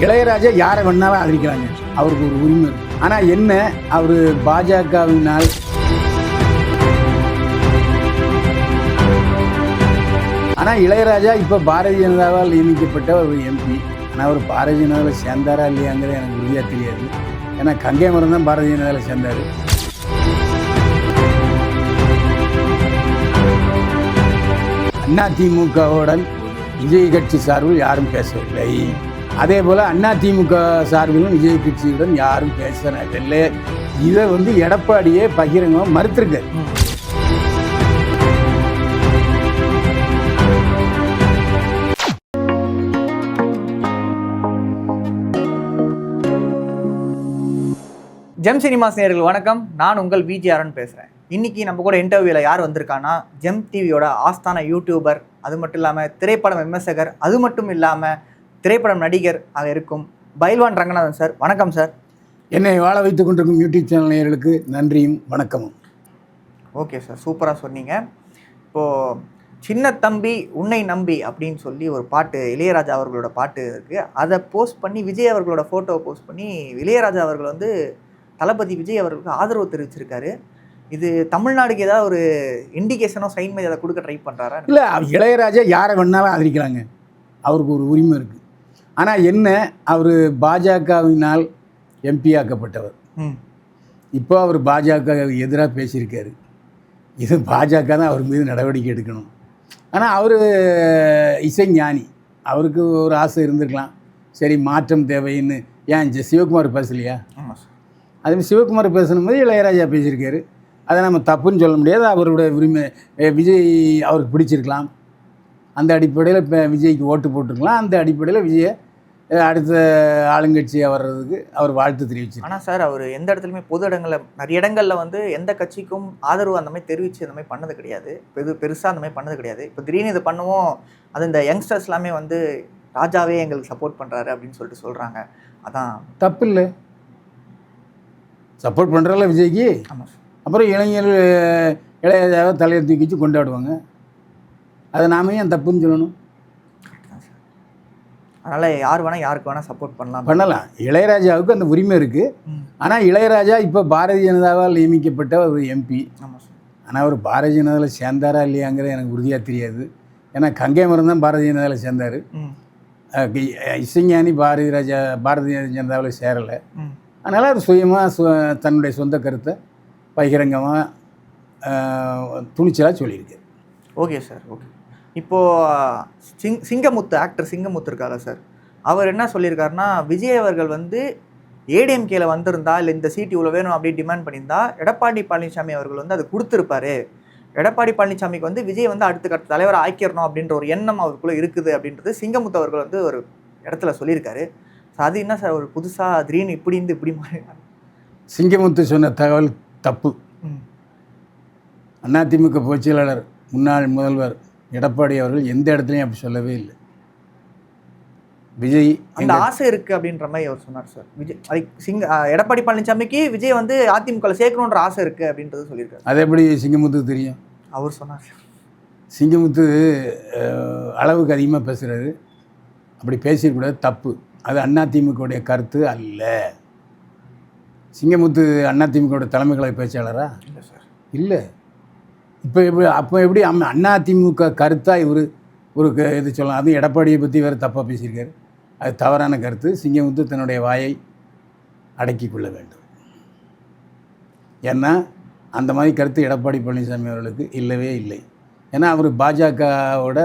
இளையராஜா யாரை வேணாலும் ஆதரிக்கிறாங்க, அவருக்கு ஒரு உரிமை இருக்கு. ஆனால் என்ன, அவர் பாஜகவினால் ஆனால் இளையராஜா இப்போ பாரதிய ஜனதாவால் நியமிக்கப்பட்ட ஒரு எம்பி. ஆனால் அவர் பாரதிய ஜனதாவில் சேர்ந்தாரா இல்லையாங்கிறது எனக்கு உறுதியாக தெரியாது. ஏன்னா கங்கை மரம் தான் பாரதிய ஜனதாவில் சேர்ந்தார். அதிமுகவுடன் விஜய் கட்சி சார்பில் யாரும் பேசவில்லை. அதே போல் அதிமுக சார்பிலும் விஜய் கட்சியுடன் யாரும் பேசவில்லை. இதை எடப்பாடியே பகிரங்கமாக மறுத்திருக்காரு. ஜெம் சினிமாஸ் நேயர்கள் வணக்கம். நான் உங்கள் விஜிஆர்னு பேசுகிறேன். இன்றைக்கி நம்ம கூட இன்டர்வியூவில் யார் வந்திருக்கான்னா, ஜெம் டிவியோட ஆஸ்தான யூடியூபர், அது மட்டும் இல்லாமல் திரைப்படம் விமர்சகர், அது மட்டும் இல்லாமல் திரைப்படம் நடிகர் ஆக இருக்கும் பைல்வான் ரங்கநாதன் சார். வணக்கம் சார். என்னை வாழ வைத்துக் கொண்டிருக்கும் யூடியூப் சேனல் நேயர்களுக்கு நன்றியும் வணக்கமும். ஓகே சார், சூப்பராக சொன்னீங்க. இப்போது சின்ன தம்பி உன்னை நம்பி அப்படின்னு சொல்லி ஒரு பாட்டு, இளையராஜா அவர்களோட பாட்டு இருக்குது. அதை போஸ்ட் பண்ணி விஜய் அவர்களோட ஃபோட்டோவை போஸ்ட் பண்ணி இளையராஜா அவர்கள் தளபதி விஜய் அவர்களுக்கு ஆதரவு தெரிவிச்சிருக்காரு. இது தமிழ்நாடுக்கு ஏதாவது ஒரு இண்டிகேஷனோ சைன் மாதிரி அதை கொடுக்க ட்ரை பண்ணுறாரா? இல்லை, இளையராஜா யாரை வேணாலும் ஆதரிக்கிறாங்க, அவருக்கு ஒரு உரிமை இருக்குது. ஆனால் என்ன, அவர் பாஜகவினால் எம்பி ஆக்கப்பட்டவர். இப்போ அவர் பாஜக எதிராக பேசியிருக்காரு. இது பாஜக தான் அவர் மீது நடவடிக்கை எடுக்கணும். ஆனால் அவர் இசைஞானி, அவருக்கு ஒரு ஆசை இருந்திருக்கலாம். சரி, மாற்றம் தேவைன்னு ஏன் சிவகுமார் பேசலையா? ஆமாம் சார். அது சிவகுமார் பேசணும்போது இளையராஜா பேசியிருக்காரு. அதை நம்ம தப்புன்னு சொல்ல முடியாது. அவருடைய உரிமை. விஜய் அவருக்கு பிடிச்சிருக்கலாம், அந்த அடிப்படையில் இப்போ விஜய்க்கு ஓட்டு போட்டிருக்கலாம். அந்த அடிப்படையில் விஜயை அடுத்த ஆளுங்கட்சியாக வர்றதுக்கு அவர் வாழ்த்து தெரிவிச்சிருக்கார். ஆனால் சார், அவர் எந்த இடத்துலையுமே பொது இடங்களில் நிறைய இடங்களில் எந்த கட்சிக்கும் ஆதரவு அந்த மாதிரி தெரிவித்து அந்த மாதிரி பண்ணது கிடையாது. பெருசாக அந்த மாதிரி பண்ணது கிடையாது. இப்போ திடீர்னு இது பண்ணுவோம், அது இந்த யங்ஸ்டர்ஸ் எல்லாமே ராஜாவே எங்களுக்கு சப்போர்ட் பண்ணுறாரு அப்படின்னு சொல்லிட்டு சொல்கிறாங்க. அதான் தப்பு இல்லை, சப்போர்ட் பண்ணுறால விஜய்க்கு. ஆமாம் சார். அப்புறம் இளையராஜாவை தலையை தூக்கிச்சு கொண்டாடுவாங்க. அதை நாம ஏன் தப்புன்னு சொல்லணும்? அதனால் யார் வேணால் யாருக்கு வேணால் சப்போர்ட் பண்ணலாம். இளையராஜாவுக்கு அந்த உரிமை இருக்குது. ஆனால் இளையராஜா இப்போ பாரதிய ஜனதாவால் நியமிக்கப்பட்ட ஒரு எம்பி. ஆமாம் சார். ஆனால் அவர் பாரதிய ஜனதாவில் சேர்ந்தாரா இல்லையாங்கிறது எனக்கு உறுதியாக தெரியாது. ஏன்னா கங்கை மரம் தான் பாரதிய ஜனதாவில் சேர்ந்தார். இசைஞானி பாரதிய ஜனதாவில் சேரலை. அதனால் அவர் சுயமாக தன்னுடைய சொந்த கருத்தை பகிரங்கமாக துணிச்சலாக சொல்லியிருக்கு. Okay sir, okay. இப்போது சிங்கமுத்து, ஆக்டர் சிங்கமுத்து இருக்காங்க சார், அவர் என்ன சொல்லியிருக்காருன்னா, விஜய் அவர்கள் ஏடிஎம்கேல வந்திருந்தா இல்லை இந்த சீட் இவ்வளோ வேணும் அப்படி டிமாண்ட் பண்ணியிருந்தா எடப்பாடி பழனிசாமி அவர்கள் அது கொடுத்துருப்பாரு. எடப்பாடி பழனிசாமிக்கு விஜய் அடுத்த கட்ட தலைவரை ஆக்கிடணும் அப்படின்ற ஒரு எண்ணம் அவருக்குள்ளே இருக்குது அப்படின்றது சிங்கமுத்து அவர்கள் ஒரு இடத்துல சொல்லியிருக்காரு. ஸோ அது என்ன சார், ஒரு புதுசாக திடீர்னு இப்படி மாறி? சிங்கமுத்து சொன்ன தகவல் தப்பு. அதிமுக பொதுச் செயலாளர் முன்னாள் முதல்வர் எடப்பாடி அவர்கள் எந்த இடத்துலையும் அப்படி சொல்லவே இல்லை. விஜய் அந்த ஆசை இருக்குது அப்படின்ற மாதிரி அவர் சொன்னார் சார். விஜய் எடப்பாடி பழனிசாமிக்கு விஜய் அதிமுகவில் சேர்க்கணுன்ற ஆசை இருக்குது அப்படின்றது சொல்லியிருக்காரு. அது எப்படி சிங்கமுத்துக்கு தெரியும்? அவர் சொன்னார் சார். சிங்கமுத்து அளவுக்கு அதிகமாக பேசுகிறாரு, அப்படி பேசிக்கூடாது, தப்பு. அது அதிமுகவுடைய கருத்து அல்ல. சிங்கமுத்து அதிமுகவுடைய தலைமை கழக பேச்சாளரா? இல்லை சார், இல்லை. அப்போ எப்படி அதிமுக கருத்தாக இவர் ஒரு இது சொல்லலாம்? அதுவும் எடப்பாடியை பற்றி வேறு தப்பாக பேசியிருக்காரு. அது தவறான கருத்து. சிங்கமுத்து தன்னுடைய வாயை அடக்கி கொள்ள வேண்டும். ஏன்னா அந்த மாதிரி கருத்து எடப்பாடி பழனிசாமி அவர்களுக்கு இல்லவே இல்லை. ஏன்னா அவர் பாஜகவோட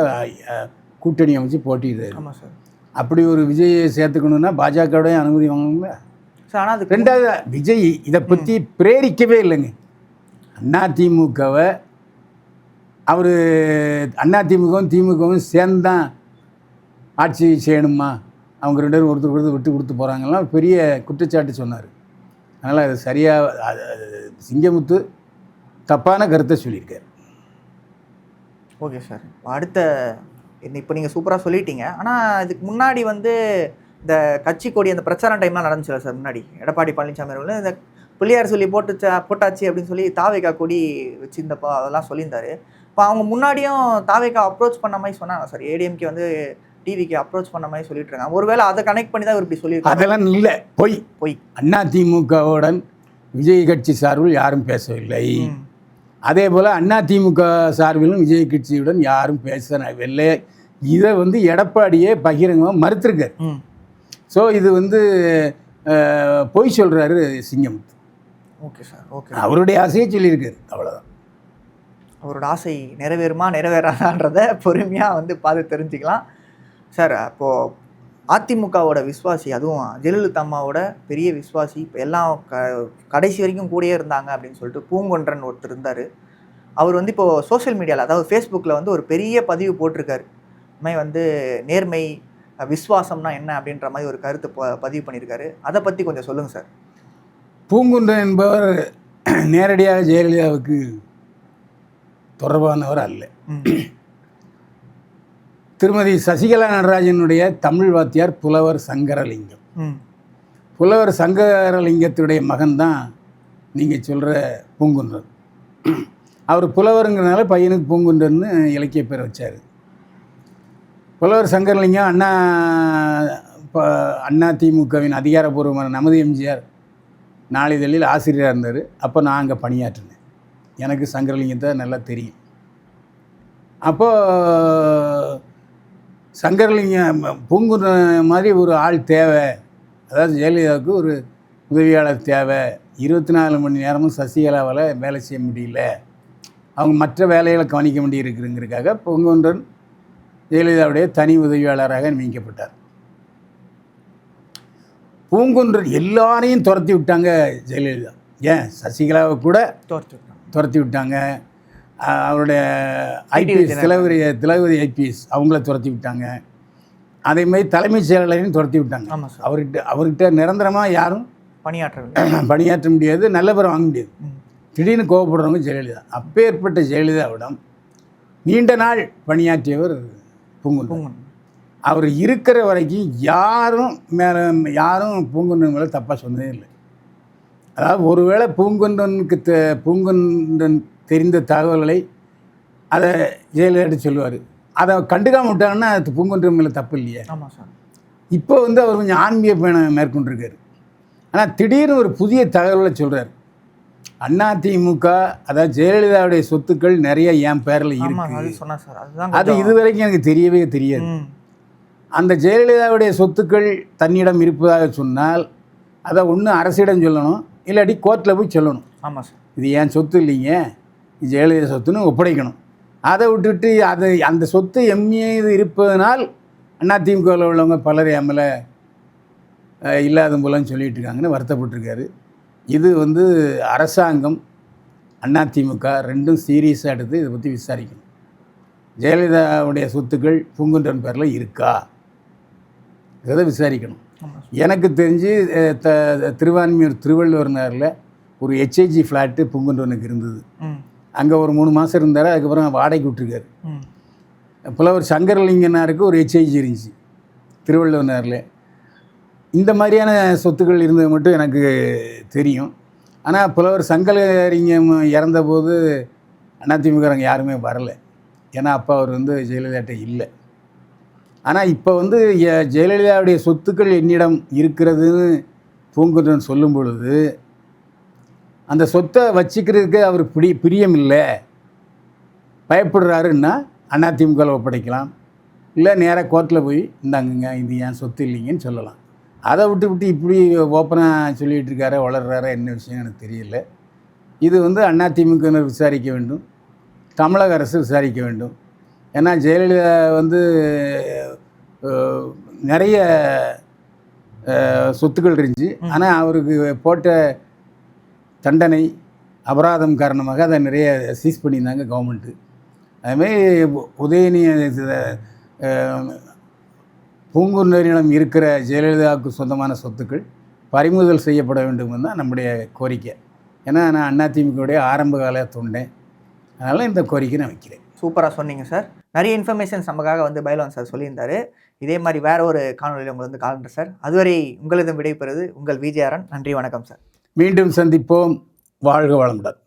கூட்டணி அமைச்சு போட்டிடுறாரு. ஆமாம் சார். அப்படி ஒரு விஜயை சேர்த்துக்கணுன்னா பாஜகவோடைய அனுமதி வாங்கணுங்களா சார்? ஆனால் அது ரெண்டாவது, விஜய் இதை பற்றி பிரேரிக்கவே இல்லைங்க. அதிமுகவை அவர் அதிமுகவும் திமுகவும் சேர்ந்தான் ஆட்சி செய்யணுமா, அவங்க ரெண்டு பேரும் ஒருத்தர் விட்டு கொடுத்து போகிறாங்கலாம் பெரிய குற்றச்சாட்டு சொன்னார். அதனால் அது சரியாக சிங்கமுத்து தப்பான கருத்தை சொல்லியிருக்கார். Okay sir. இப்போ நீங்கள் சூப்பராக சொல்லிட்டீங்க. ஆனால் இதுக்கு முன்னாடி இந்த கட்சி கொடி அந்த பிரச்சார டைம்லாம் நடந்துச்சு சார். முன்னாடி எடப்பாடி பழனிசாமி அவர்கள் இந்த பிள்ளையார் சொல்லி போட்டாச்சு அப்படின்னு சொல்லி தாவேகா கொடி வச்சுருந்தப்போ அதெல்லாம் சொல்லியிருந்தாரு. இப்போ அவங்க முன்னாடியும் தாவேகா அப்ரோச் பண்ண மாதிரி சொன்னாங்க சார். ஏடிஎம்கே டிவிக்கு அப்ரோச் பண்ண மாதிரி சொல்லிட்டு இருக்காங்க. ஒருவேளை அதை கனெக்ட் பண்ணி தான் இவர் இப்படி சொல்லியிருக்காரு. அதெல்லாம் இல்லை, பொய். பொய். அதிமுகவுடன் விஜய் கட்சி சார்பில் யாரும் பேசவில்லை. அதே போல் அதிமுக சார்பிலும் விஜய் கட்சியுடன் யாரும் பேசவில்லை. இதை வந்து எடப்பாடியே பகிரங்கமாக மறுத்திருக்கார். ஸோ இது வந்து பொய் சொல்கிறாரு சிங்கமுத்து. Okay sir, okay. அவருடைய ஆசையை சொல்லியிருக்காரு, அவ்வளோதான். அவரோட ஆசை நிறைவேறுமா நிறைவேறாதான்றதை பொறுமையாக வந்து பார்த்து தெரிஞ்சுக்கலாம் சார். அப்போது அதிமுகவோட விஸ்வாசி, அதுவும் ஜெயலலிதா அம்மாவோட பெரிய விஸ்வாசி, இப்போ எல்லாம் கடைசி வரைக்கும் கூடயே இருந்தாங்க அப்படின்னு சொல்லிட்டு பூங்கொன்றன் ஒருத்தர் இருந்தார். அவர் வந்து இப்போது சோஷியல் மீடியாவில், அதாவது ஃபேஸ்புக்கில் வந்து ஒரு பெரிய பதிவு போட்டிருக்காரு. இதுமாதிரி வந்து நேர்மை விஸ்வாசம்னா என்ன அப்படின்ற மாதிரி ஒரு கருத்து பதிவு பண்ணியிருக்காரு. அதை பற்றி கொஞ்சம் சொல்லுங்கள் சார். பூங்குன்றன் என்பவர் நேரடியாக ஜெயலலிதாவுக்கு தொடர்பானவர் அல்ல. திருமதி சசிகலா நடராஜனுடைய தமிழ் வாத்தியார் புலவர் சங்கரலிங்கம். புலவர் சங்கரலிங்கத்துடைய மகன்தான் நீங்கள் சொல்கிற பூங்குன்றன். அவர் புலவருங்கிறனால பையனுக்கு பூங்குன்றன்னு இலக்கிய பேர் வச்சார். புலவர் சங்கரலிங்கம் அதிமுகவின் அதிகாரப்பூர்வமான நமது எம்ஜிஆர் நாளிதழில் ஆசிரியராக இருந்தார். அப்போ நான் அங்கே பணியாற்றினேன். எனக்கு சங்கரலிங்கத்தை நல்லா தெரியும். அப்போது சங்கரலிங்கம் பூங்குன்றன் மாதிரி ஒரு ஆள் தேவை, அதாவது ஜெயலலிதாவுக்கு ஒரு உதவியாளர் தேவை. 24 மணி நேரமும் சசிகலாவால் வேலை செய்ய முடியல, அவங்க மற்ற வேலைகளை கவனிக்க வேண்டியிருக்குங்கிறதுக்காக பூங்குன்றன் ஜெயலலிதாவுடைய தனி உதவியாளராக நியமிக்கப்பட்டார். பூங்குன்றன் எல்லாரையும் துரத்தி விட்டாங்க ஜெயலலிதா. ஏன் சசிகலாவை கூட துரத்தி விட்டாங்க. அவருடைய ஐபிஎஸ் திலகவதி ஐபிஎஸ் அவங்கள துரத்தி விட்டாங்க. அதேமாதிரி தலைமைச் செயலாளரையும் துரத்தி விட்டாங்க. அவர்கிட்ட நிரந்தரமாக யாரும் பணியாற்ற முடியாது, நல்ல பேர் வாங்க முடியாது. திடீர்னு கோவப்படுறவங்க ஜெயலலிதா. அப்பேற்பட்ட ஜெயலலிதாவிடம் நீண்ட நாள் பணியாற்றியவர் பூங்குன்றன். அவர் இருக்கிற வரைக்கும் யாரும் பூங்குன்றன் மேலே தப்பாக சொன்னதே இல்லை. அதாவது ஒருவேளை பூங்குன்றன் தெரிந்த தகவல்களை அதை ஜெயலலிதா சொல்லுவார். அதை கண்டுக்காம விட்டாங்கன்னா அது பூங்குன்றன் மேலே தப்பு இல்லையே. ஆமாம் சார். இப்போ வந்து அவர் கொஞ்சம் ஆன்மீக பயணம் மேற்கொண்டிருக்காரு. ஆனால் திடீர்னு ஒரு புதிய தகவலை சொல்கிறார். அதிமுக, அதாவது ஜெயலலிதாவுடைய சொத்துக்கள் நிறைய என் பேரில் இருக்கு. அது இதுவரைக்கும் எனக்கு தெரியவே தெரியாது. அந்த ஜெயலலிதாவுடைய சொத்துக்கள் தன்னிடம் இருப்பதாக சொன்னால் அதை ஒன்று அரசிடம் சொல்லணும், இல்லாட்டி கோர்ட்டில் போய் சொல்லணும். ஆமாம் சார், இது என் சொத்து இல்லைங்க, ஜெயலலிதா சொத்துன்னு ஒப்படைக்கணும். அதை விட்டுட்டு அந்த சொத்து மீது இருப்பதனால் அதிமுகவில் உள்ளவங்க பலர் எம்எல்ஏ இல்லாத போலன்னு சொல்லிட்டு இருக்காங்கன்னு வருத்தப்பட்டிருக்காரு. இது வந்து அரசாங்கம் அதிமுக ரெண்டும் சீரியஸாக எடுத்து இதை பற்றி விசாரிக்கணும். ஜெயலலிதாவுடைய சொத்துக்கள் பூங்குன்றன் பேரில் இருக்கா இதை விசாரிக்கணும். எனக்கு தெரிஞ்சு திருவான்மியூர் திருவள்ளுவர் நகரில் ஒரு ஹெச்ஐஜி ஃப்ளாட்டு பூங்குன்றனுக்கு இருந்தது. அங்கே ஒரு 3 மாதம் இருந்தார். அதுக்கப்புறம் வாடகைக்கு விட்டுருக்காரு. புலவர் சங்கரலிங்கனாருக்கு ஒரு ஹெச்ஐஜி இருந்துச்சு திருவள்ளுவர் நகரில். இந்த மாதிரியான சொத்துக்கள் இருந்தது மட்டும் எனக்கு தெரியும். ஆனால் புலவர் சங்கரலிங்கம் இறந்தபோது அதிமுகங்க யாருமே வரலை. ஏன்னா அப்போ அவர் வந்து ஜெயலலிதாட்ட இல்லை. ஆனால் இப்போ வந்து ஜெயலலிதாவுடைய சொத்துக்கள் என்னிடம் இருக்கிறதுன்னு பூங்குன்றன் சொல்லும் பொழுது அந்த சொத்தை வச்சுக்கிறதுக்கு அவர் பிரியம் இல்லை, பயப்படுறாருன்னா அதிமுகவில் ஒப்படைக்கலாம், இல்லை நேராக கோர்ட்டில் போய் இந்தாங்குங்க இது என் சொத்து இல்லைங்கன்னு சொல்லலாம். அதை விட்டு இப்படி ஓப்பனாக சொல்லிகிட்டு இருக்காரு, வளர்றாரா என்ன விஷயம் எனக்கு தெரியல. இது வந்து அதிமுகவினர் விசாரிக்க வேண்டும், தமிழக அரசு விசாரிக்க வேண்டும். ஏன்னா ஜெயலலிதா வந்து நிறைய சொத்துக்கள் இருந்துச்சு. ஆனால் அவருக்கு போட்ட தண்டனை அபராதம் காரணமாக அதை நிறைய சீஸ் பண்ணியிருந்தாங்க கவர்மெண்ட்டு. அதுமாதிரி உதயநிதி பூங்குன்றனிடம் இருக்கிற ஜெயலலிதாவுக்கு சொந்தமான சொத்துக்கள் பறிமுதல் செய்யப்பட வேண்டும் தான் நம்முடைய கோரிக்கை. ஏன்னா நான் அதிமுகவுடைய ஆரம்ப கால தொண்டேன், அதனால் இந்த கோரிக்கை நான் வைக்கிறேன். சூப்பராக சொன்னீங்க சார். நிறைய இன்ஃபர்மேஷன்ஸ் நமக்காக வந்து பைலவான் சார் சொல்லியிருந்தார். இதே மாதிரி வேறு ஒரு காணொலியில் உங்களை வந்து காலண்டர் சார். அதுவரை உங்களது விடைபெறுவது உங்கள் விஜயாரன். நன்றி, வணக்கம் சார். மீண்டும் சந்திப்போம். வாழ்க வளமுடன்.